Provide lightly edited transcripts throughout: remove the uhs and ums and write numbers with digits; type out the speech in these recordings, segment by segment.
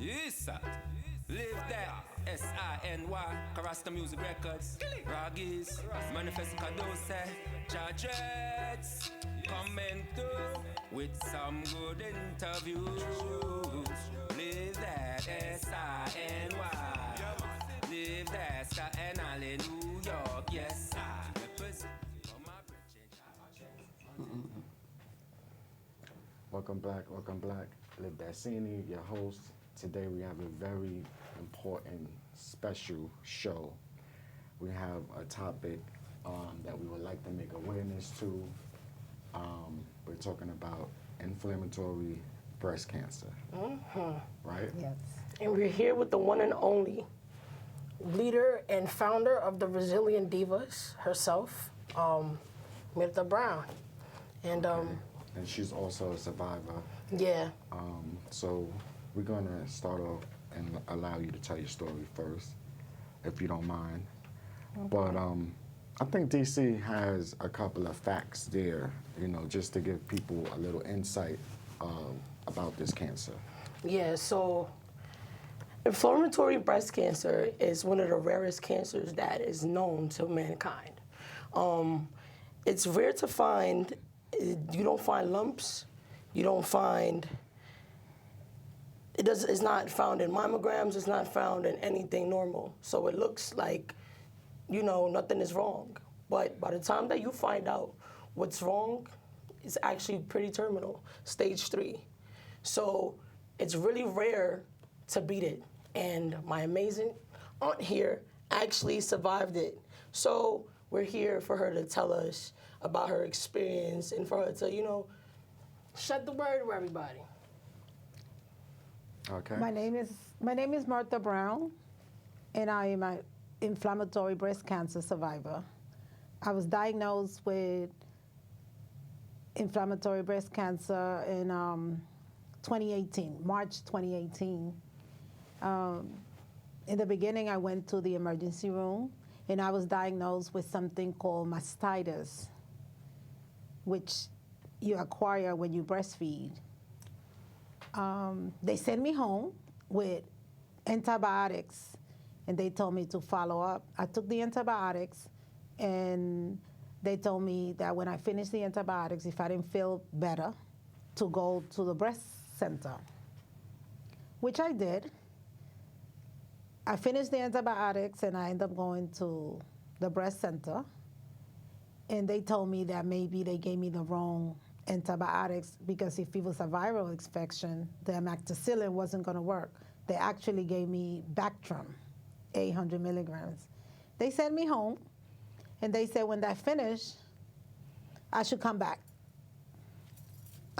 Yes, sir. Live that. SINY. Karasta Music Records. Raggies. Manifest Kadose. Chargettes. Coming through with some good interviews. Live that. SINY. Live that. Staten Island, New York. Yes, I represent for my bridge. Welcome back. Live that SINY, your host. Today we have a very important, special show. We have a topic that we would like to make awareness to. We're talking about inflammatory breast cancer, right? Yes. And we're here with the one and only leader and founder of the Resilient Divas herself, Mirtha Brown. And And she's also a survivor. yeah, So we're gonna start off and allow you to tell your story first, if you don't mind. Okay. But I think DC has a couple of facts there, just to give people a little insight about this cancer. yeah, so inflammatory breast cancer is one of the rarest cancers that is known to mankind. It's rare to find. You don't find lumps. You don't find. It's not found in mammograms. It's not found in anything normal. So it looks like, nothing is wrong. But by the time that you find out what's wrong, it's actually pretty terminal, stage 3. So it's really rare to beat it. And my amazing aunt here actually survived it. So we're here for her to tell us about her experience and for her to, shed the word to everybody. Okay. My name is Mirtha Brown, and I am an inflammatory breast cancer survivor. I was diagnosed with inflammatory breast cancer in 2018, March 2018. In the beginning, I went to the emergency room, and I was diagnosed with something called mastitis, which you acquire when you breastfeed. They sent me home with antibiotics, and they told me to follow up. I took the antibiotics, and they told me that when I finished the antibiotics, if I didn't feel better, to go to the breast center, which I did. I finished the antibiotics, and I ended up going to the breast center, and they told me that maybe they gave me the wrong antibiotics because if it was a viral infection, the amoxicillin wasn't going to work. They actually gave me Bactrim, 800 milligrams. They sent me home, and they said when that finished, I should come back.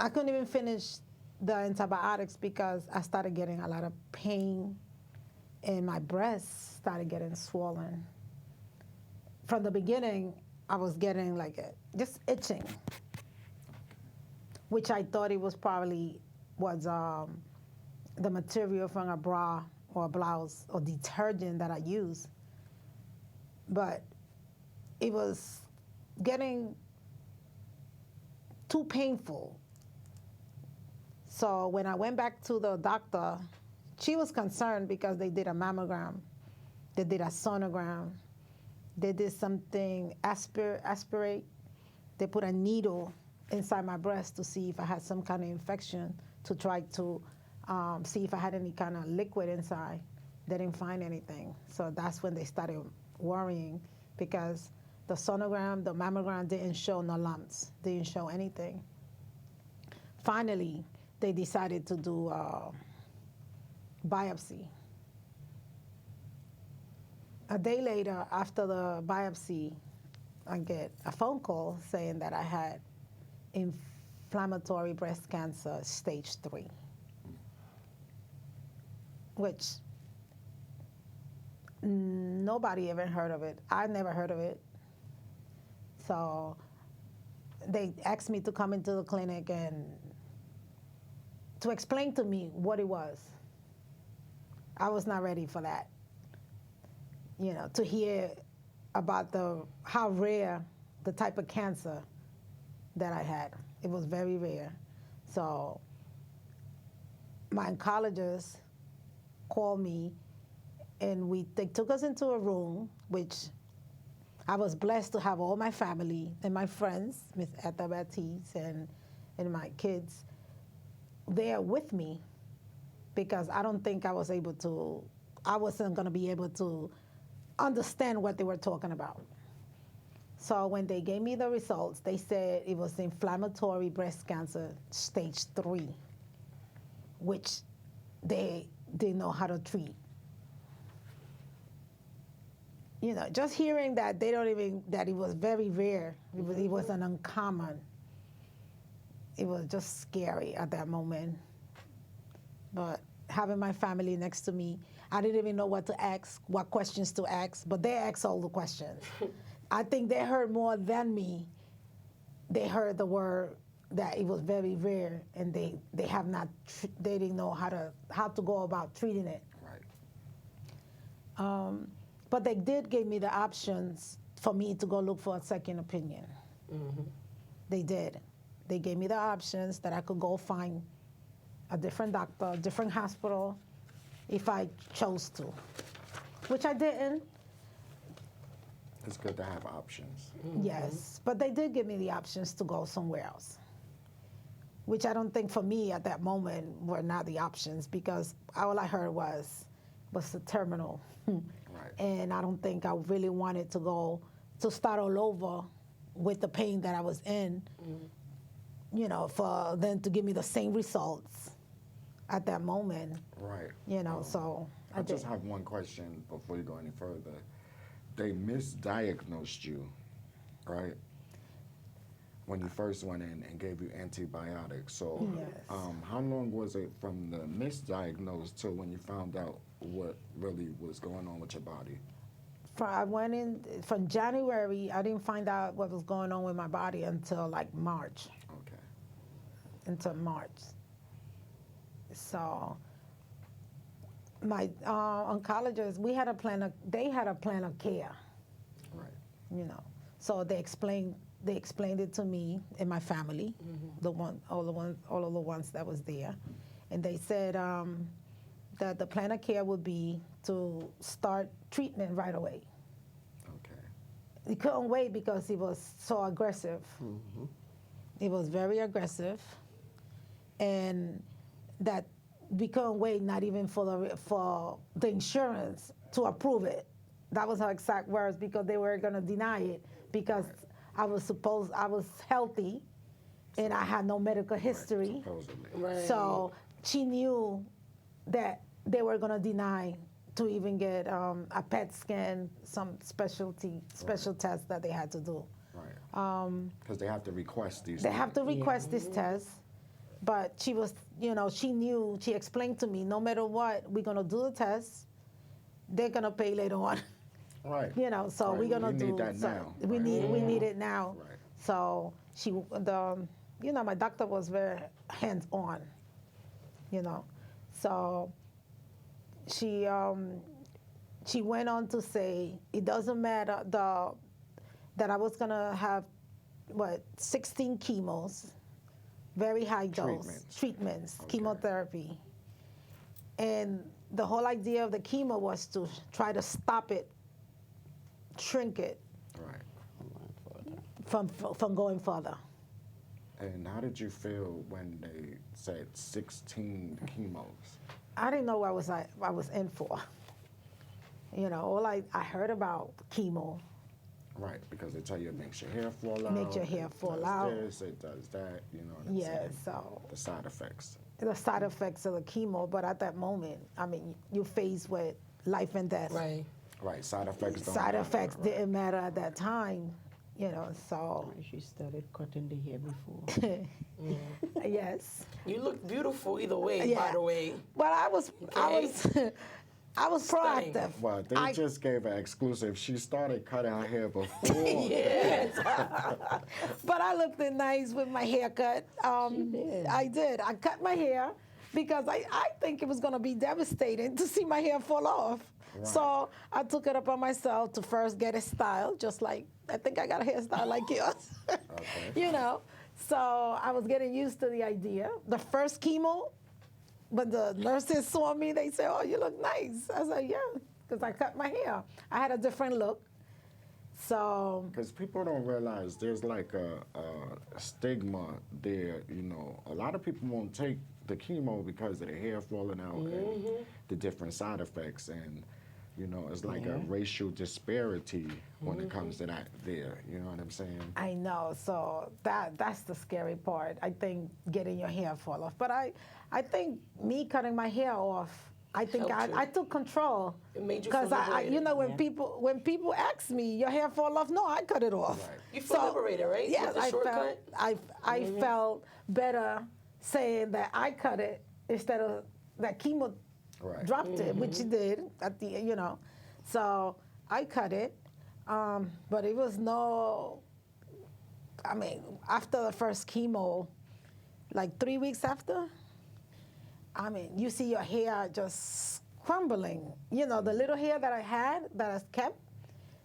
I couldn't even finish the antibiotics because I started getting a lot of pain, and my breasts started getting swollen. From the beginning, I was getting just itching, which I thought it was probably the material from a bra or a blouse or detergent that I use. But it was getting too painful. So when I went back to the doctor, she was concerned because they did a mammogram, they did a sonogram, they did something aspirate. They put a needle inside my breast to see if I had some kind of infection, to try to see if I had any kind of liquid inside. They didn't find anything. So that's when they started worrying, because the sonogram, the mammogram didn't show no lumps, didn't show anything. Finally, they decided to do biopsy. A day later, after the biopsy, I get a phone call saying that I had inflammatory breast cancer, stage 3, which nobody ever heard of it. I never heard of it. So they asked me to come into the clinic and to explain to me what it was. I was not ready for that. To hear about how rare the type of cancer that I had. It was very rare. So my oncologist called me, and they took us into a room, which I was blessed to have all my family and my friends, Miss Etta Baptiste and my kids, there with me, because I don't think I wasn't going to be able to understand what they were talking about. So when they gave me the results, they said it was inflammatory breast cancer stage 3, which they didn't know how to treat. You know, just hearing that that it was very rare, it wasn't uncommon. It was just scary at that moment. But having my family next to me, I didn't even know what to ask, what questions to ask, but they asked all the questions. I think they heard more than me. They heard the word that it was very rare, and they didn't know how to go about treating it. Right. But they did give me the options for me to go look for a second opinion. Mm-hmm. They did. They gave me the options that I could go find a different doctor, a different hospital, if I chose to, which I didn't. It's good to have options. Mm-hmm. Yes, but they did give me the options to go somewhere else, which I don't think for me at that moment were not the options, because all I heard was the terminal. Right. And I don't think I really wanted to start all over with the pain that I was in, you know, for them to give me the same results at that moment, Right. you know, so I just did. have one question before you go any further. They misdiagnosed you, right? When you first went in and gave you antibiotics. So Yes. how long was it from the misdiagnosed till when you found out what really was going on with your body? I went in from January. I didn't find out what was going on with my body until like March. Okay. Until March. So my oncologist, they had a plan of care, Right. you know. So they explained it to me and my family, all of the ones that was there, and they said that the plan of care would be to start treatment right away. Okay. He couldn't wait because he was so aggressive. He was very aggressive, and that we couldn't wait, not even for the insurance to approve it. That was her exact words, because they were going to deny it because I was healthy, and I had no medical history. Right, supposedly. Right. So she knew that they were going to deny to even get a PET scan, some special tests that they had to do. Right. Because they have to request these. They have to request this test, but she was, you know, she explained to me, no matter what, we're going to do the test. They're going to pay later on. Right. You know, so Right. we're going to do need that so now. We Right. need it now. Right. So my doctor was very hands-on, you know. So she went on to say it doesn't matter that I was gonna have 16 chemos, very high dose treatments, Okay. chemotherapy, and the whole idea of the chemo was to try to stop it, shrink it Right. from going further. And how did you feel when they said 16 chemos? I didn't know what I was in for. You know, all I heard about chemo. Right, because they tell you it makes your hair fall out. Makes your hair it fall does out. This, it does that, you know what I'm Yeah, saying? so The side effects. the side effects of the chemo, but at that moment, I mean, you're faced with life and death. Right. Right, side effects don't Side matter, effects right. didn't matter at that time, you know, so She started cutting the hair before. yes. You look beautiful either way, by Yeah. the way. But I was I was Stunning. proactive. Well, they just gave an exclusive. She started cutting her hair before. Yes. But I looked nice with my haircut. did. I did. I cut my hair because I think it was going to be devastating to see my hair fall off. Right. So I took it upon myself to first get it styled, just like I think I got a hairstyle like yours. Okay. You know. So I was getting used to the idea. The first chemo when the nurses saw me, they said, "Oh, you look nice." I was like, "Yeah," because I cut my hair. I had a different look. So Because people don't realize there's like a stigma there, you know. A lot of people won't take the chemo because of the hair falling out and the different side effects. And, you know, it's like a racial disparity when it comes to that there. You know what I'm saying? I know. So that's the scary part. I think getting your hair fall off. But I think me cutting my hair off, I think Helped you. I took control. It made you feel Because you know, when Yeah. people ask me, your hair fall off, no, I cut it off. Right. You feel liberated, right? Yes, With the I shortcut? felt I felt better saying that I cut it instead of that chemo Right. dropped it, which it did at the, you know. So I cut it, but it was no. I mean, after the first chemo, like 3 weeks after, I mean, you see your hair just crumbling. You know, the little hair that I had that I kept.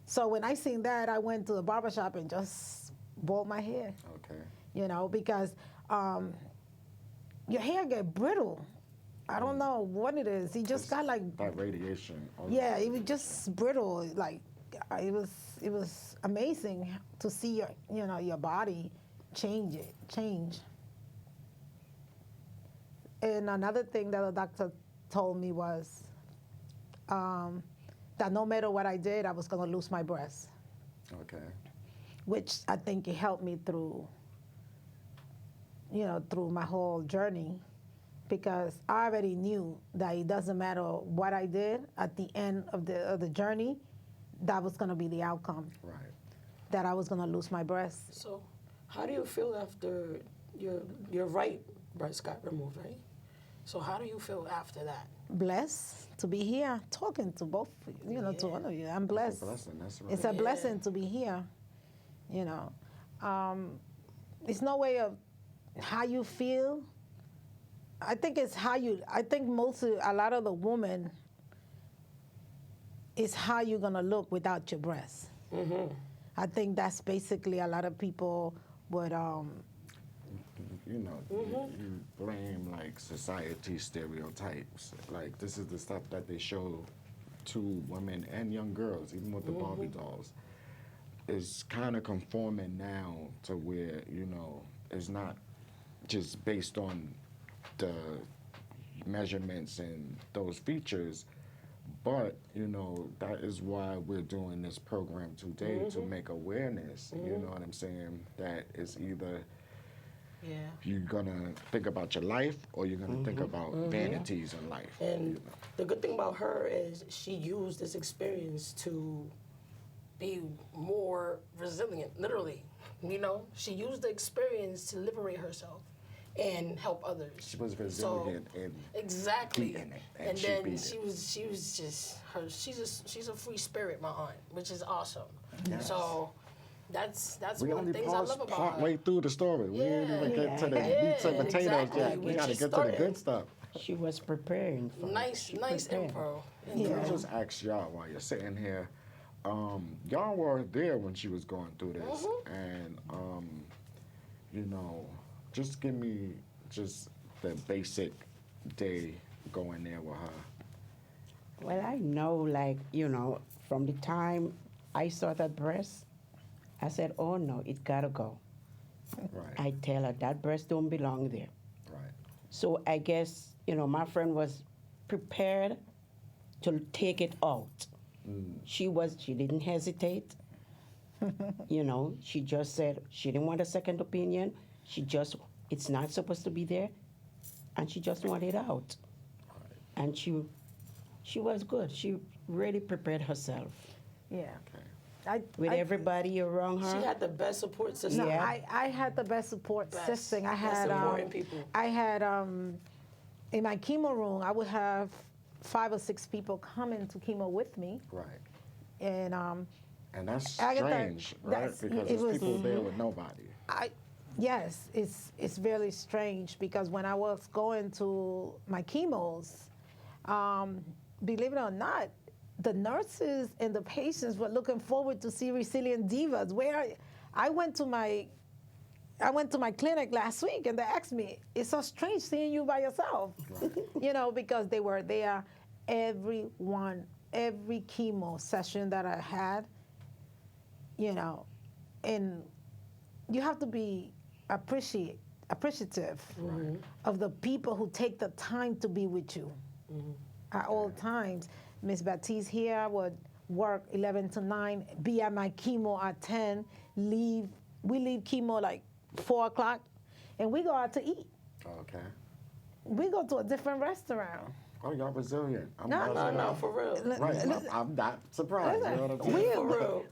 So when I seen that, I went to the barbershop and just bought my hair. Okay. You know, because your hair get brittle. I don't know what it is. He just got like, That radiation. yeah, it was just brittle. Like it was amazing to see your body change. And another thing that the doctor told me was that no matter what I did, I was gonna lose my breast, Okay. which I think it helped me through my whole journey, because I already knew that it doesn't matter what I did at the end of the journey, that was gonna be the outcome, Right. that I was gonna lose my breast. So, how do you feel after your right breast got removed, right? So, how do you feel after that? Blessed to be here talking to both, to all of you. I'm blessed. blessing, that's right. It's a blessing to be here. It's no way of how you feel. I think it's how you. I think a lot of the women is how you're gonna look without your breasts. I think that's basically a lot of people would. You know, you blame like society stereotypes. Like this is the stuff that they show to women and young girls, even with the Barbie dolls. Is kind of conforming now to where, it's not just based on the measurements and those features, but that is why we're doing this program today, to make awareness. You know what I'm saying? That it's either you're gonna think about your life or you're gonna think about vanities in life. And the good thing about her is she used this experience to be more resilient, literally. She used the experience to liberate herself and help others. She was resilient and exactly. beating it, And and she then beat she it. was just her. She's a free spirit, my aunt, which is awesome. So that's We one of only the things I paused love about part her. way through the story. We didn't even get to the meats and potatoes exactly. yet. We We gotta just get to the started. good stuff. She was preparing for it. Nice She prepared. info. Let me just ask y'all while you're sitting here. Y'all were there when she was going through this, and just give me just the basic day going there with her. Well, I know, from the time I saw that breast, I said, oh no, it gotta go. Right, I tell her that breast don't belong there. right. So I guess, my friend was prepared to take it out. She didn't hesitate. She just said she didn't want a second opinion. It's not supposed to be there. And she just wanted it out. And she was good. She really prepared herself. Yeah. Okay. With everybody around her. She had the best support system. No, Yeah. I had the best support Best. system. I Best had supporting people. I had in my chemo room, I would have 5 or 6 people coming to chemo with me, Right. and And that's I get that- strange, right? that's- Because it there's was- people there with nobody. yes, it's really strange, because when I was going to my chemos, believe it or not, the nurses and the patients were looking forward to see Resilient Divas. Where I went to my I went to my clinic last week and they asked me, it's so strange seeing you by yourself. You know, because they were there, every chemo session that I had, you know, and you have to be appreciative of the people who take the time to be with you at all times. Miss Baptiste here would work 11 to 9, be at my chemo at 10, we leave chemo like 4 o'clock, and we go out to eat. Okay. We go to a different restaurant. Oh, y'all resilient. No, for real. Right, I'm not surprised. You know what I'm saying? We, For real.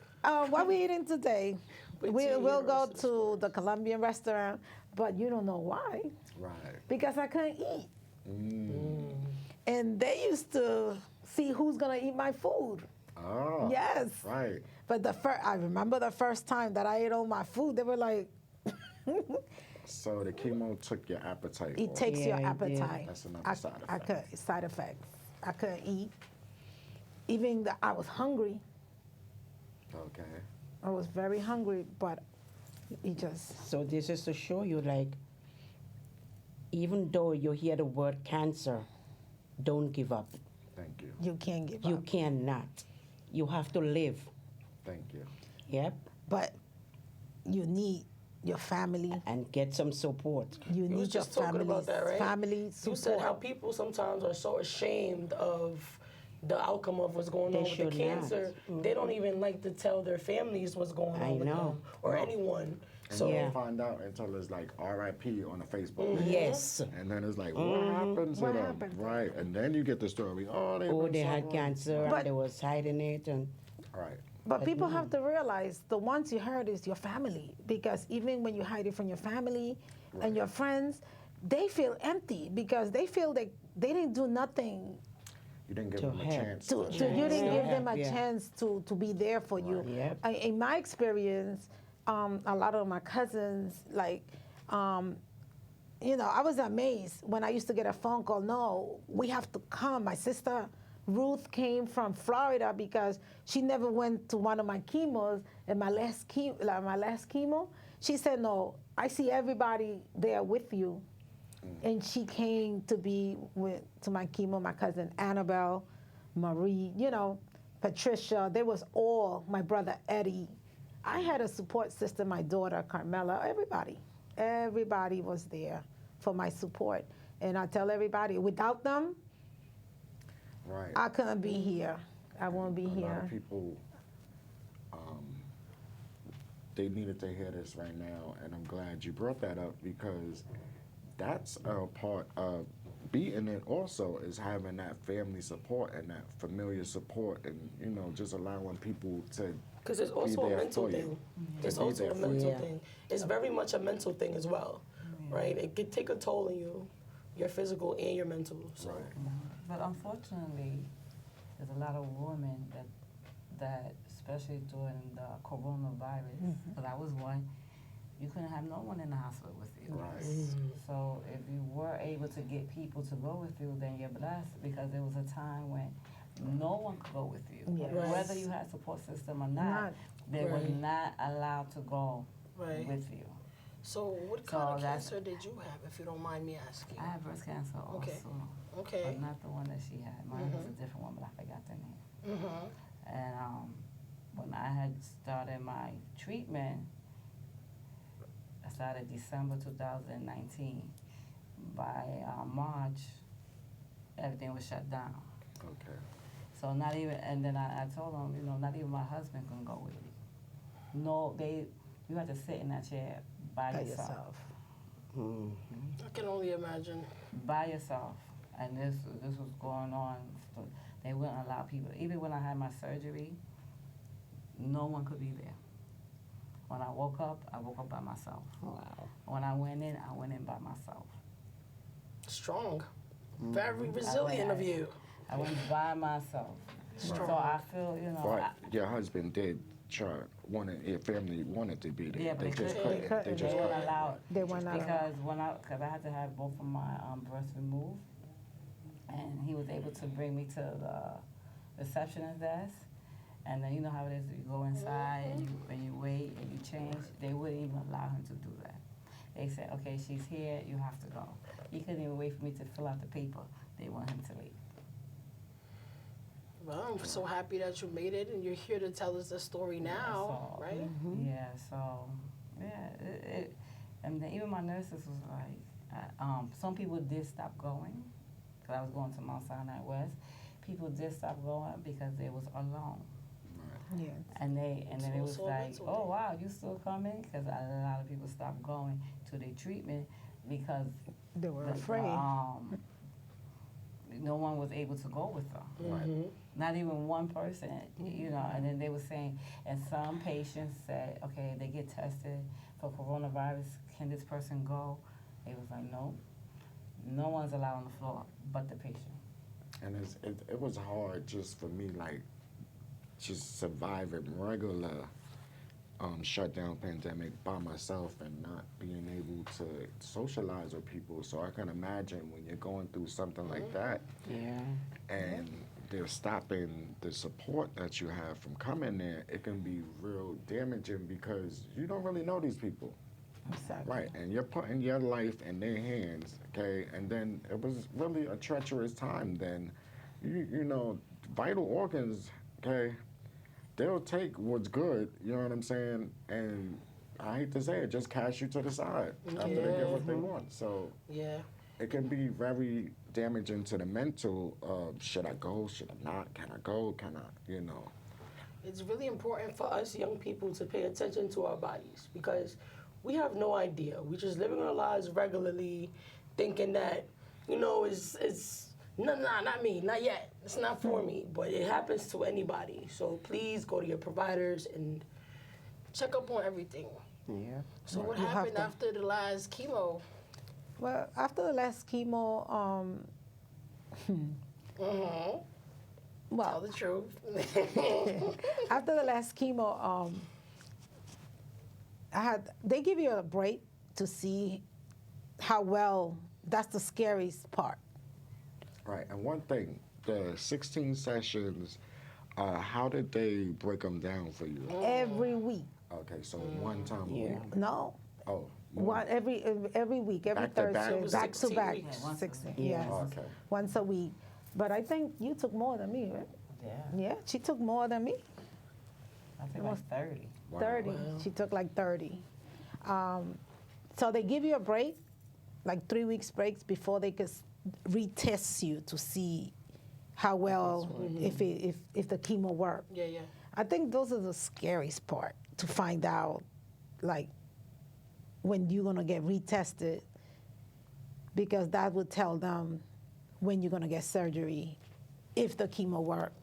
what we eating today? Wait We'll till you go hear the to the Colombian restaurant, but you don't know why. Right. Because I couldn't eat. Mm. And they used to see who's gonna eat my food. Oh. Yes. Right. But I remember the first time that I ate all my food, they were like, So the chemo took your appetite. it off. takes your Yeah, it did. appetite. That's another side effect. I could, side effects. I couldn't eat. Even I was hungry. Okay. I was very hungry, but it just, So this is to show you, like, even though you hear the word cancer, don't give up. Thank you. you can't give You up. cannot. You have to live. Thank you. Yep. But you need your family. And get some support. You You need was your just talking family. about that, right? Family You support. said how people sometimes are so ashamed of the outcome of what's going They on with the should not. cancer. They don't even like to tell their families what's going on I with know. them or anyone. And So you Yeah. don't find out until it's like RIP on the Facebook. page. Yes. And then it's like, what happened to What them? happened? Right. And then you get the story. Oh, They had cancer But- and they was hiding it. And Right. But people have to realize the ones you hurt is your family, because even when you hide it from your family and your friends, they feel empty because they feel that they didn't do nothing. You didn't give To them a help. chance. You didn't to give them help, a yeah. chance to be there for you. Yep. In my experience, a lot of my cousins, like, you know, I was amazed when I used to get a phone call. No, we have to come. My sister Ruth came from Florida because she never went to one of my chemos. And my last chemo, she said, "No, I see everybody there with you." And she came to be to my chemo. My cousin Annabelle, Marie, you know, Patricia. There was all my brother Eddie. I had a support system. My daughter Carmela. Everybody was there for my support. And I tell everybody, without them, Right. I couldn't be here. I won't be A lot here. of people, they needed to hear this right now, and I'm glad you brought that up because that's a part of beating it also is having that family support and that familiar support and, you know, just allowing people to because it's be also a there mental for you. thing. It's To be also there a for you. mental Yeah. thing. It's very much a mental thing as well, right? It could take a toll on you, your physical and your mental. So. Right. But unfortunately, there's a lot of women that especially during the coronavirus, because I was one, you couldn't have no one in the hospital with you. Right. So if you were able to get people to go with you, then you're blessed, because there was a time when no one could go with you. Yes. Right. Whether you had support system or Not- not, they were Right. not allowed to go Right. with you. So what So kind of that's- cancer did you have, if you don't mind me asking? I had breast cancer also, Okay. but Okay. not the one that she had. Mine was a different one, but I forgot the name. And when I had started my treatment, I started December 2019. By March, everything was shut down. Okay. So not even, and then I told them, you know, not even my husband can go with me. No, you had to sit in that chair by By yourself. yourself. I can only imagine. By yourself. And this was going on. They wouldn't allow people. Even when I had my surgery, no one could be there. When I woke up by myself. wow. When I went in by myself. Strong. Very resilient of you. I went by myself. So I feel, you know, But your husband did try, your family wanted to be there. Yeah, but they they just couldn't. couldn't. They they just weren't couldn't. allowed. They were not Because I had to have both of my breasts removed, and he was able to bring me to the receptionist desk, and then you know how it is. You go inside and you wait and you change. They wouldn't even allow him to do that. They said, okay, she's here, you have to go. He couldn't even wait for me to fill out the paper. They want him to leave. Well, I'm so happy that you made it and you're here to tell us the story now, so, right? Yeah, so, yeah, and then even my nurses was like, some people did stop going, because I was going to Mount Sinai West. People did stop going because they was alone. Yes. And then it was So like, mental oh thing. wow, you still coming? Because a lot of people stopped going to their treatment because They were afraid. no one was able to go with them. Mm-hmm. Not even one person, you know. And then they were saying, and some patients said, okay, they get tested for coronavirus. Can this person go? They was like, no, no one's allowed on the floor but the patient. And it was hard just for me, like, just surviving regular shutdown pandemic by myself and not being able to socialize with people. So I can imagine when you're going through something like that Yeah. and they're stopping the support that you have from coming there, it can be real damaging because you don't really know these people. Exactly. Right, and you're putting your life in their hands, okay? And then it was really a treacherous time then. You know, vital organs, okay, they'll take what's good, you know what I'm saying? And I hate to say it, just cast you to the side after they get what they want. So Yeah. it can be very damaging to the mental of, should I go, should I not, can I go, can I, you know. It's really important for us young people to pay attention to our bodies because we have no idea. We just living our lives regularly, thinking that, you know, it's no, not me, not yet. It's not for me, but it happens to anybody. So please go to your providers and Check up on everything. Yeah. So what You have happened to. after the last chemo? Well, after the last chemo, Tell well, the truth. after the last chemo, they give you a break to see how well. That's the scariest part. Right, and one thing, the 16 sessions, how did they break them down for you? Every week. Okay, so one time a Yeah. week. No. Oh, One every week, every Back to back? Thursday, It was back to 16 back, weeks. Yeah, once a 16. week. Yes, Oh, okay. once a week. But I think you took more than me, right? Yeah, Yeah, she took more than me. I think was like 30. Wow. 30. She took like 30. So they give you a break, like 3 weeks breaks before they could retest you to see how well if the chemo worked. Yeah, yeah. I think those are the scariest part to find out, like when you're gonna get retested, because that would tell them when you're gonna get surgery, if the chemo worked.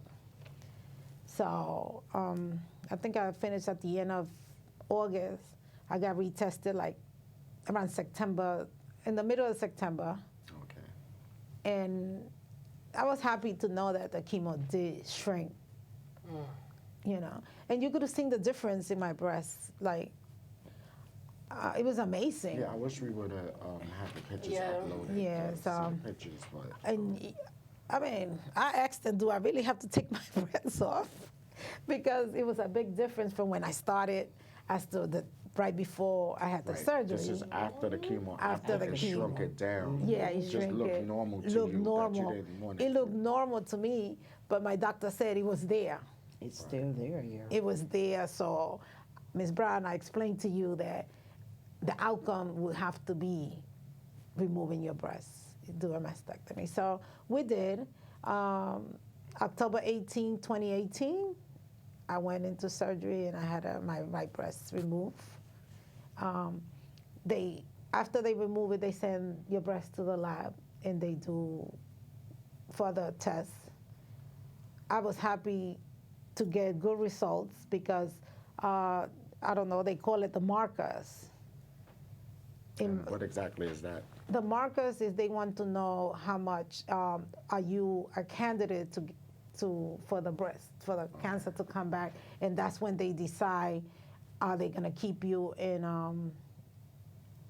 So I think I finished at the end of August. I got retested like around September, in the middle of September, Okay. and I was happy to know that the chemo did shrink. You know, and you could have seen the difference in my breasts. Like, it was amazing. Yeah, I wish we would have had the pictures Yeah. uploaded. Yeah, to see so- the pictures, but And I mean, I asked them, do I really have to take my breasts off? Because it was a big difference from when I started as to the right before I had the right, surgery. this is after the chemo. After the it chemo. shrunk it down. Yeah, it just shrink looked it. normal to Looked you. normal. That you didn't want It looked normal to me, but my doctor said it was there. It's still there, yeah. It was there. So, Ms. Brown, I explained to you that the outcome would have to be removing your breasts, do a mastectomy. So we did. October 18, 2018, I went into surgery and I had my right breast removed. After they remove it, they send your breast to the lab and they do further tests. I was happy to get good results because, I don't know, they call it the markers. And what exactly is that? The markers is they want to know how much are you a candidate for the breast, for the cancer to come back, and that's when they decide are they going to keep you in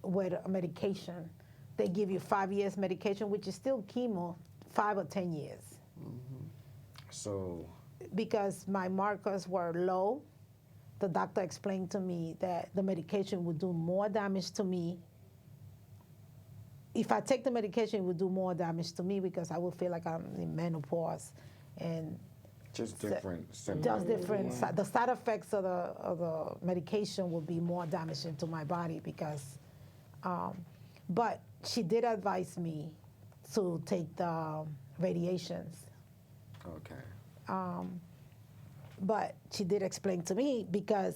with a medication. They give you 5 years medication, which is still chemo, 5 or 10 years. So, Because my markers were low, the doctor explained to me that the medication would do more damage to me if I take the medication, it would do more damage to me because I would feel like I'm in menopause, and Just different symptoms. just different. The side effects of the medication would be more damaging to my body because, but she did advise me to take the radiations. Okay. But she did explain to me because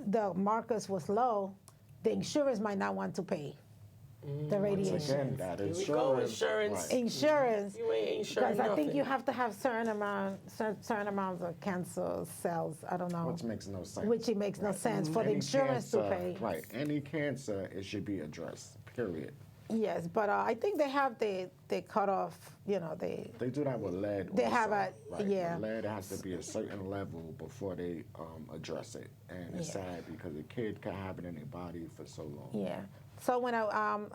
the markers was low, the insurance might not want to pay the Once radiation. again, that Here we go, insurance. insurance. Right. Insurance, You ain't insuring because I think nothing. you have to have certain amounts of cancer cells. I don't know. Which makes no sense. Which it makes no Right. sense for the Any insurance to cancer- pay. Right. Any cancer, it should be addressed. Period. Yes, but I think they have the cut off. You know, they They do that with lead. They have also, a- right? yeah. With lead has to be a certain level before they address it, and it's Yeah. sad because a kid can have it in their body for so long. Yeah. So when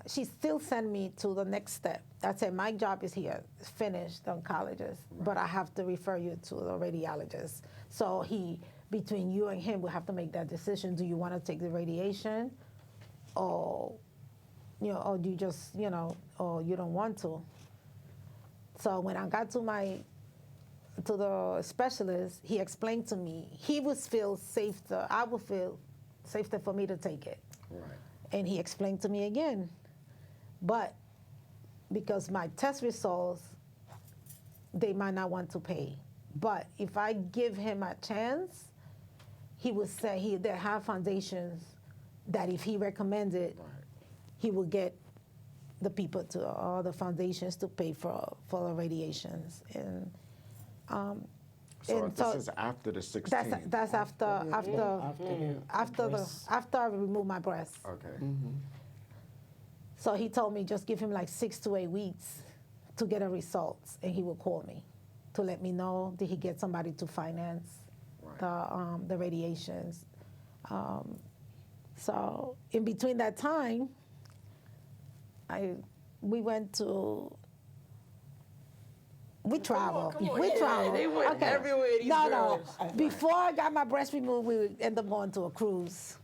she still sent me to the next step. I said, my job is here, it's finished, oncologist, but I have to refer you to the radiologist. So between you and him, we have to make that decision. Do you want to take the radiation, or or do you just or you don't want to? So when I got to the specialist, he explained to me he would feel safer. I would feel safer for me to take it. Right. And he explained to me again, but because my test results, they might not want to pay. But if I give him a chance, he would say they have foundations that if he recommended, Right. he would get the people to all the foundations to pay for the radiations. And So and this is after the 16th. that's after I remove my breast. Okay. So he told me just give him like 6 to 8 weeks to get a results, and he will call me to let me know did he get somebody to finance the radiations. So in between that time, we traveled. come on. We Yeah, traveled. they went everywhere, these no, girls. no. Before I got my breast removed, we ended up going to a cruise.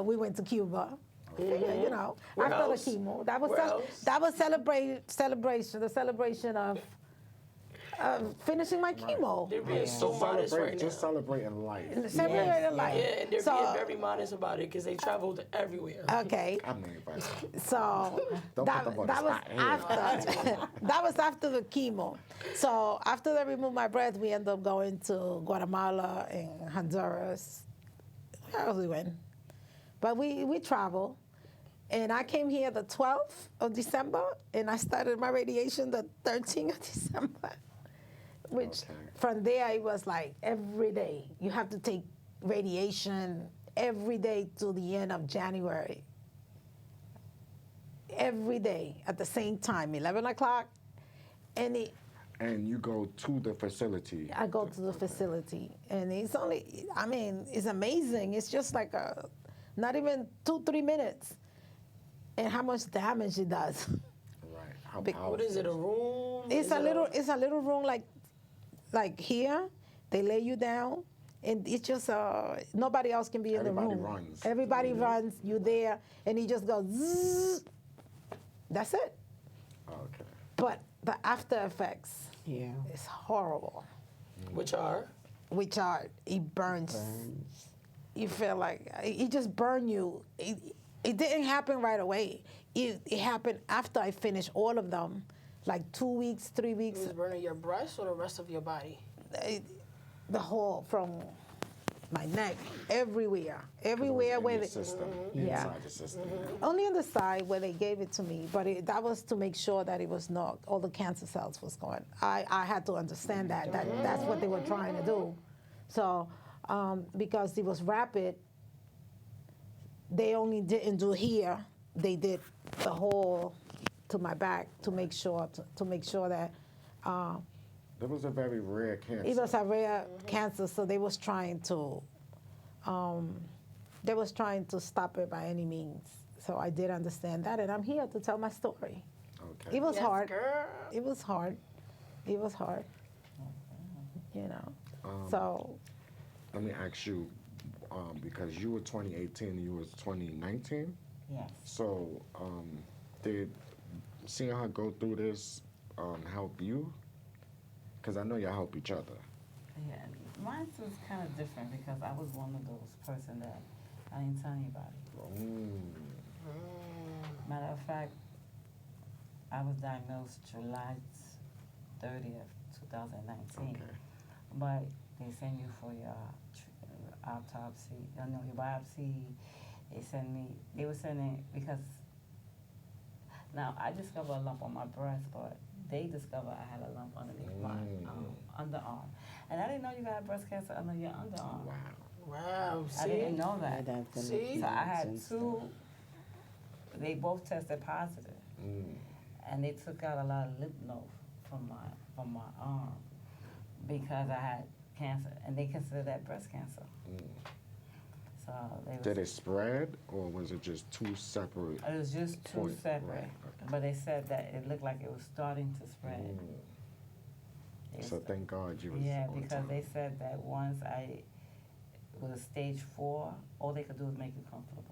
We went to Cuba. You know, Where after else? the chemo, Where else? that was the celebration of finishing my chemo. They're being so modest right now. Just celebrating life. Celebrating life. Yeah, and they're So- being very modest about it because they traveled everywhere. Okay. I mean, but So Don't that, put them on that the was spot here. after that was after the chemo. So after they removed my breast, we ended up going to Guatemala and Honduras. Where else we went? But we traveled. And I came here the 12th of December, and I started my radiation the 13th of December. Which from there it was like every day. You have to take radiation every day till the end of January. Every day at the same time, 11 o'clock. And and you go to the facility. I go to the facility, and it's only, it's amazing. It's just like not even 2-3 minutes. And how much damage it does. Right. How What is it, a room? It's Is a it little room like here. They lay you down, and it's just nobody else can be in the Everybody room. runs. Everybody runs. You there, and he just goes. Zzz. That's it. Okay. But the after effects Yeah. is horrible. Which are? Which are it burns. You feel like it just burned you. It didn't happen right away. It happened after I finished all of them, like 2 weeks, 3 weeks. It was burning your breast or the rest of your body? The whole, from my neck, everywhere where they, system, Yeah. inside the system. only on the side where they gave it to me, but that was to make sure that it was not all the cancer cells was gone. I had to understand that's what they were trying to do. So because it was rapid, they only didn't do here. They did the whole to my back to make sure that That was a very rare cancer. it was a rare cancer. So they was trying to stop it by any means. So I did understand that, and I'm here to tell my story. Okay. It was Yes, hard. girl. It was hard. It was hard. You know. So Let me ask you, because you were 2018 and you was 2019? Yes. So, did seeing her go through this help you? Because I know y'all help each other. Yeah, mine was kind of different because I was one of those person that I didn't tell anybody. Matter of fact, I was diagnosed July 30th, 2019. Okay. But they send you for your autopsy, your biopsy. They were sending, because now I discovered a lump on my breast, but they discovered I had a lump underneath my underarm. And I didn't know you got breast cancer under your underarm. Wow. Wow. I See? didn't know that. See? So I had two, they both tested positive. And they took out a lot of lymph nodes from my arm because I had cancer, and they consider that breast cancer. So Did it spread, or was it just two separate? It was just two points? separate, Right, okay. but they said that it looked like it was starting to spread. So thank God you was Yeah, on because time. they said that once I was stage 4, all they could do was make you comfortable.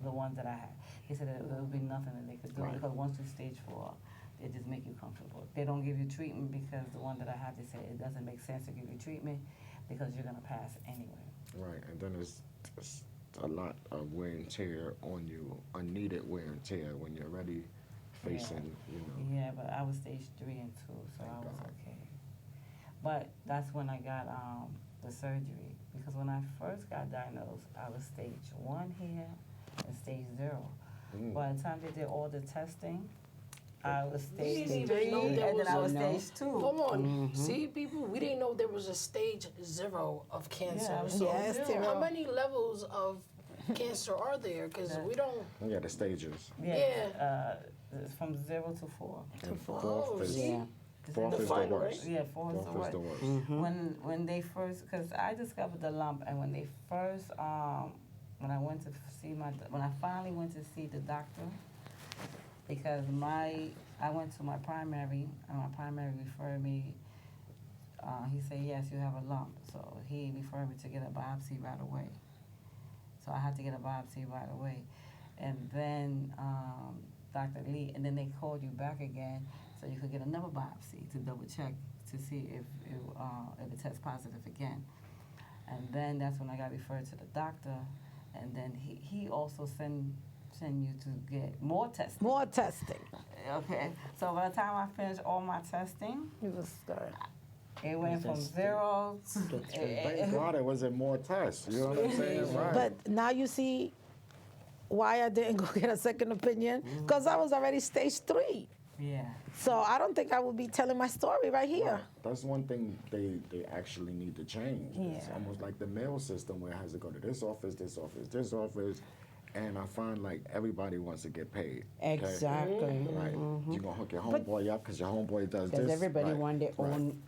The ones that I had, they said that there would be nothing that they could do, Right. because once you stage 4, they just make you comfortable. They don't give you treatment because the one that I have, they say it doesn't make sense to give you treatment because you're gonna pass anyway. Right, and then it's a lot of wear and tear on you, unneeded wear and tear when you're already facing, you know. Yeah, but I was stage 3 and 2, so Thank I was God. okay. But that's when I got the surgery, because when I first got diagnosed, I was stage 1 here and stage 0. By the time they did all the testing, I was We stage didn't 3, even know there and was then I was a- stage 2. Come on. See, people, we didn't know there was a stage 0 of cancer. Yeah, So yes, there how are. many levels of cancer are there? Because we don't. Yeah, the stages. It's from 0 to 4. And Oh, fourth is, see? Yeah. fourth The is the final, worst. Yeah, 4 is the Fourth is the worst. worst. When they first, because I discovered the lump, and when they first, when I went to see when I finally went to see the doctor, because I went to my primary, and my primary referred me, he said, yes, you have a lump, so he referred me to get a biopsy right away. So I had to get a biopsy right away. And then Dr. Lee, and then they called you back again so you could get another biopsy to double check to see if it tests positive again. And then that's when I got referred to the doctor, and then he also send you to get more testing. More testing. Okay, so by the time I finished all my testing, It was good. it went from Just 0 Thank God it wasn't more tests. You know what I'm saying? Right. But now you see why I didn't go get a second opinion, because I was already stage 3. yeah. So I don't think I would be telling my story right here. Right. That's one thing they actually need to change. It's Yeah. almost like the mail system where it has to go to this office, this office, this office, and I find like everybody wants to get paid. okay? Exactly. Right. You're gonna hook your homeboy up because your homeboy does Because this. everybody right. want their right. own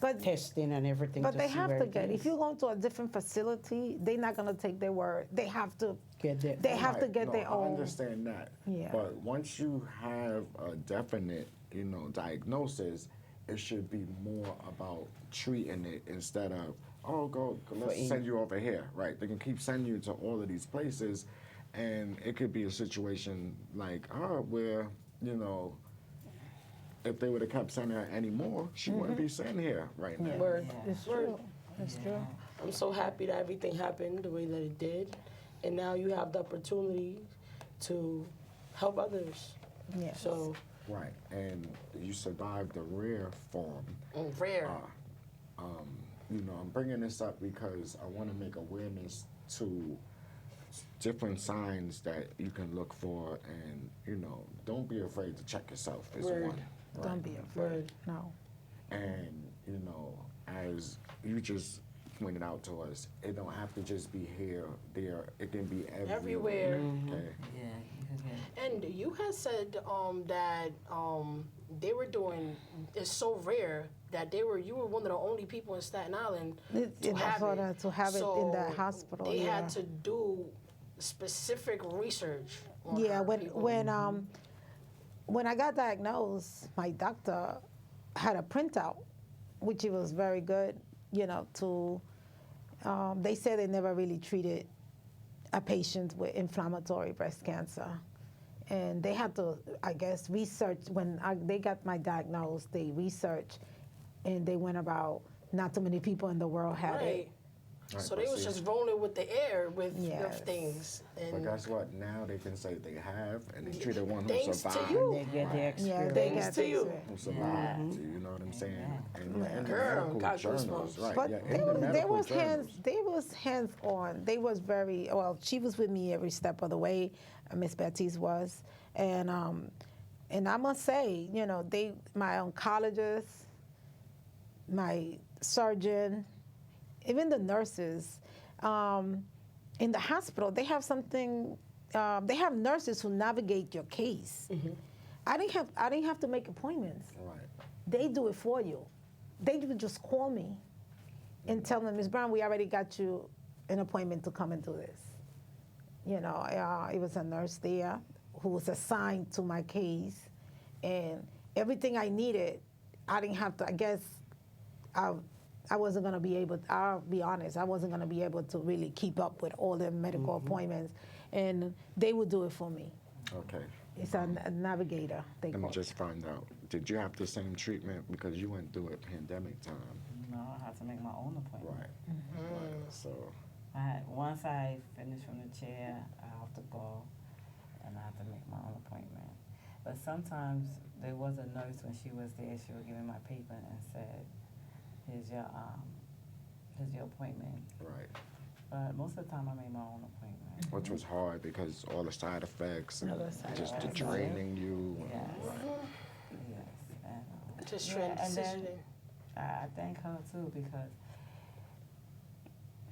But testing and everything. But to they see have where to it get. is. If you go to a different facility, they're not gonna take their word. They have to. Get their They have to Right. get No, their I own. understand that. Yeah. But once you have a definite, diagnosis, it should be more about treating it instead of, let's send you over here. Right. They can keep sending you to all of these places, and it could be a situation like where, if they would have kept sending her anymore, she wouldn't be sitting here right now. Word. It's true. It's true. I'm so happy that everything happened the way that it did. And now you have the opportunity to help others. Yes. So, Right. And you survived the rare form. rare. I'm bringing this up because I want to make awareness to different signs that you can look for, and don't be afraid to check yourself. Is Word. one. Don't be afraid. Word. No. And as you just pointed out to us, it don't have to just be here, there. It can be everywhere. Everywhere. Okay. Yeah, you could get. And you had said that they were doing, it's so rare that you were one of the only people in Staten Island to have it. To have it in that hospital. They yeah. had to do specific research on Yeah, her when people. when I got diagnosed, my doctor had a printout, which it was very good. They said they never really treated a patient with inflammatory breast cancer. and they had to, I guess, research. When they got my diagnosis, they researched, and they went about not too many people in the world had it. Right, So but they was see- just rolling with the air with Yes. things. But And guess what? Now they can say they have, and they treat the one who Thanks to survived. you. They get the Yeah, experience. they Thanks got to you. Who survived, you know what I'm saying? And in the Girl, medical got journals, goosebumps. right? But yeah, they, in the they medical was journals. hands on. They was very well. She was with me every step of the way. Miss Baptiste was, and I must say, you know, my oncologist, my surgeon, even the nurses, in the hospital, they have something. They have nurses who navigate your case. I didn't have to make appointments. Right. They do it for you. They would just call me and tell me, Ms. Brown, we already got you an appointment to come and do this. You know, it was a nurse there who was assigned to my case, and everything I needed, I didn't have to. I guess I wasn't going to be able. I'll be honest, I wasn't going to be able to really keep up with all the medical appointments, and they would do it for me. Okay. It's a navigator. They Let me call it. just find out. Did you have the same treatment because you went through it pandemic time? No, I had to make my own appointment. Right. So. Once I finished from the chair, I have to go, and I have to make my own appointment. But sometimes there was a nurse when she was there. She would give me my paper and said, "Here's your appointment." Right. But most of the time, I made my own appointment. Which was hard because all the side effects and Other side just the effects. draining you. Yes. Right. Yes, and just yeah, and then transitioning. I thank her too because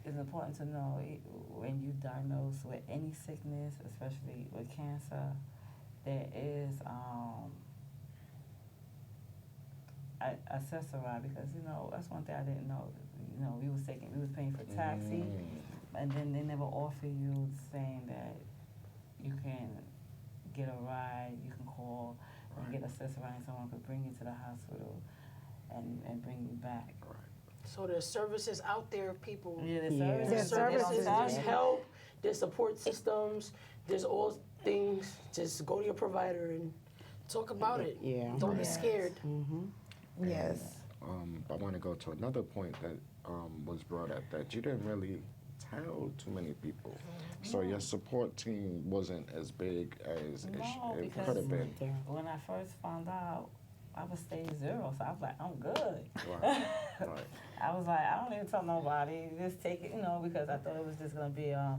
it's important to know when you diagnose with any sickness, especially with cancer, there is a accessory because that's one thing I didn't know. We was paying for taxi, and then they never offer you saying that you can get a ride, you can call and get accessory, and someone could bring you to the hospital and bring you back. So there's services out there, people. Yeah, the Yeah. services. There's but they don't services. tell There's you. help, there's support systems, there's all things. Just go to your provider and talk about it. Yeah. Don't be Yes. scared. Yes. I want to go to another point that was brought up that you didn't really tell too many people. So your support team wasn't as big as No, it because- could have been. When I first found out, I was stage 0, so I was like, I'm good. Right. Right. I was like, I don't need to tell nobody. Just take it, because I thought it was just gonna be a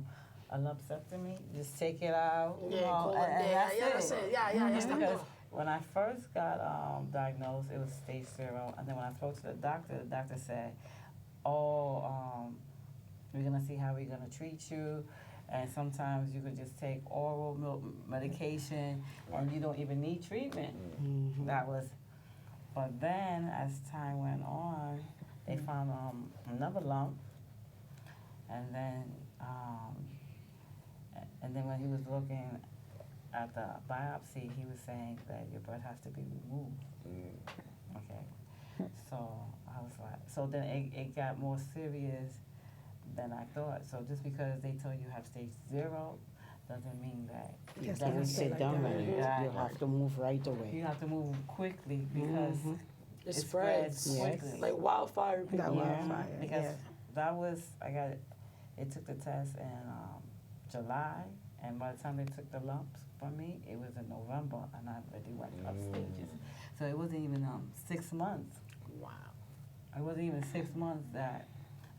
lumpectomy. Just take it out, Yeah, call it and there. Yeah, that's it. Yeah, that's not Because good. when I first got diagnosed, it was stage 0, and then when I spoke to the doctor said, we're gonna see how we're gonna treat you. And sometimes you could just take oral medication and you don't even need treatment. But then as time went on, they found another lump. And then when he was looking at the biopsy, he was saying that your blood has to be removed. Okay. So I was like, so then it got more serious than I thought. So just because they tell you have stage 0 doesn't mean that Yes, that they you Sit down and you Right. have to move right away. You have to move quickly because It it spreads spreads quickly. like wildfire. People. That Yeah. wildfire. Because Yeah. that was, it took the test in July, and by the time they took the lumps from me, it was in November, and I already went up stages. So it wasn't even 6 months. Wow. It wasn't even 6 months that